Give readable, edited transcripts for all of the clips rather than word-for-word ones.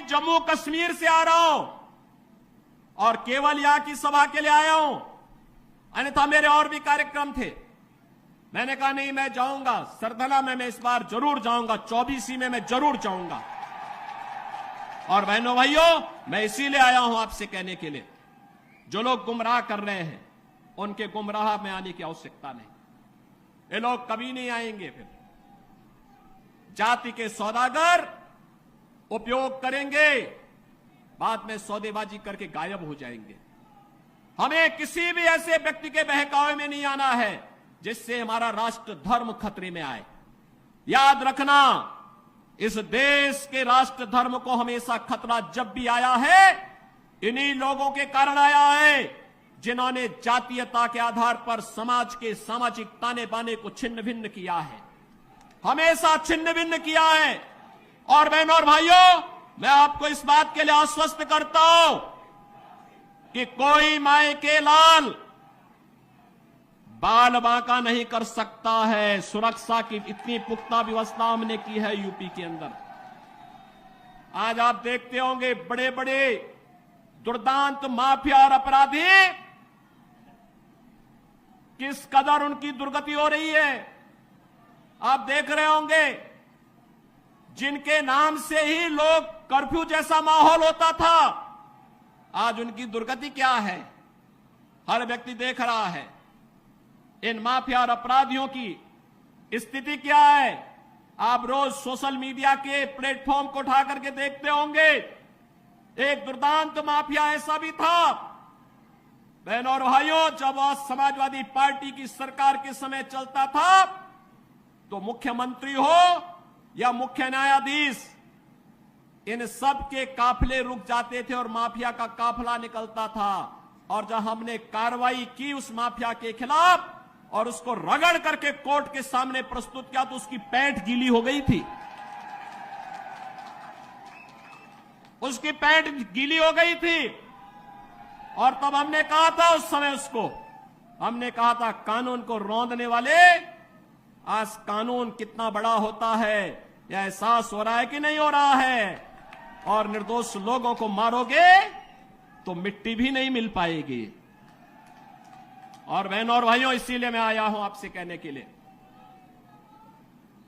जम्मू कश्मीर से आ रहा हूं और केवल यहां की सभा के लिए आया हूं, अन्यथा मेरे और भी कार्यक्रम थे। मैंने कहा नहीं, मैं जाऊंगा सरधना में, मैं इस बार जरूर जाऊंगा, 24 में मैं जरूर जाऊंगा। और बहनों भाइयों, मैं इसीलिए आया हूं आपसे कहने के लिए, जो लोग गुमराह कर रहे हैं उनके गुमराह में आने की आवश्यकता नहीं। ये लोग कभी नहीं आएंगे। फिर जाति के सौदागर उपयोग करेंगे, बाद में सौदेबाजी करके गायब हो जाएंगे। हमें किसी भी ऐसे व्यक्ति के बहकावे में नहीं आना है जिससे हमारा राष्ट्र धर्म खतरे में आए। याद रखना, इस देश के राष्ट्र धर्म को हमेशा खतरा जब भी आया है, इन्हीं लोगों के कारण आया है जिन्होंने जातीयता के आधार पर समाज के सामाजिक ताने बाने को छिन्न भिन्न किया है, हमेशा छिन्न भिन्न किया है। और बहनों और भाइयों, मैं आपको इस बात के लिए आश्वस्त करता हूं कि कोई माय के लाल बाल बांका नहीं कर सकता है। सुरक्षा की इतनी पुख्ता व्यवस्था हमने की है यूपी के अंदर। आज आप देखते होंगे बड़े बड़े दुर्दांत माफिया और अपराधी किस कदर उनकी दुर्गति हो रही है। आप देख रहे होंगे, जिनके नाम से ही लोग कर्फ्यू जैसा माहौल होता था, आज उनकी दुर्गति क्या है हर व्यक्ति देख रहा है। इन माफिया और अपराधियों की स्थिति क्या है, आप रोज सोशल मीडिया के प्लेटफॉर्म को उठा करके देखते होंगे। एक दुर्दांत माफिया ऐसा भी था, बहनों और भाइयों, जब समाजवादी पार्टी की सरकार के समय चलता था तो मुख्यमंत्री हो या मुख्य न्यायाधीश, इन सब के काफिले रुक जाते थे और माफिया का काफिला निकलता था। और जब हमने कार्रवाई की उस माफिया के खिलाफ और उसको रगड़ करके कोर्ट के सामने प्रस्तुत किया तो उसकी पैंट गीली हो गई थी, उसकी पैंट गीली हो गई थी। और तब हमने कहा था, उस समय उसको हमने कहा था, कानून को रौंदने वाले, आज कानून कितना बड़ा होता है यह एहसास हो रहा है कि नहीं हो रहा है। और निर्दोष लोगों को मारोगे तो मिट्टी भी नहीं मिल पाएगी। और बहनों और भाइयों, इसीलिए मैं आया हूं आपसे कहने के लिए,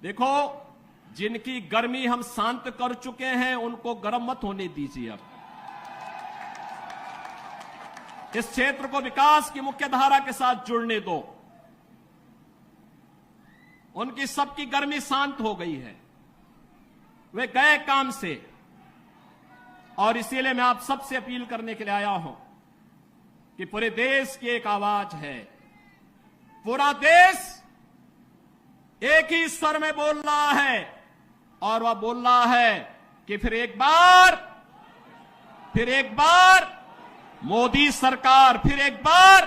देखो, जिनकी गर्मी हम शांत कर चुके हैं उनको गर्म मत होने दीजिए। अब इस क्षेत्र को विकास की मुख्य धारा के साथ जुड़ने दो। उनकी सबकी गर्मी शांत हो गई है, वे गए काम से। और इसीलिए मैं आप सबसे अपील करने के लिए आया हूं कि पूरे देश की एक आवाज है, पूरा देश एक ही स्वर में बोल रहा है। और वह बोल रहा है कि फिर एक बार मोदी सरकार, फिर एक बार